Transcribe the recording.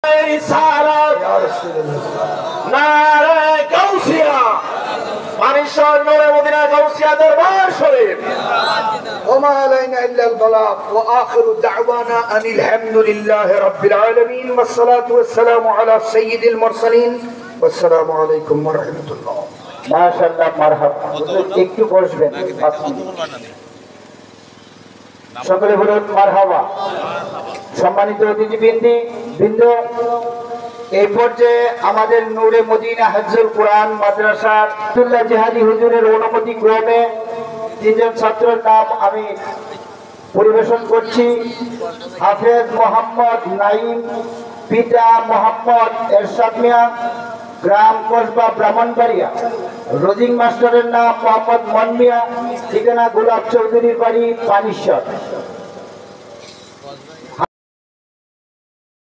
رسالة نعرة غوثية মানুষের নূরে মদিনা গাউসিয়া দরবার শরীফ وما علينا إلا البلاغ وآخر دعوانا أن الحمد لله رب العالمين والصلاة والسلام على سيد المرسلين والسلام عليكم ورحمة الله ما شاء الله مرحبا একটু বসবেন সকলে বলুন মারহাবা সম্মানিত অতিথিবৃন্দ এই পর্যায়ে আমাদের নূরে মদিনা হিফজুল কোরআন মাদ্রাসার আব্দুল্লাহ জিহাদি হুজুরের অনুমতি ক্রমে তিনজন ছাত্রের নাম আমি পরিবেশন করছি। হাফেজ মোহাম্মদ নাইম, পিতা মোহাম্মদ এরশাদ মিয়া, গ্রাম কসবা ব্রাহ্মণবাড়িয়া। রোজিং মাস্টারের নাম মোহাম্মদ মন মিয়া, ঠিকানা গোলাপ চৌধুরীর বাড়ি পানিশ্বর।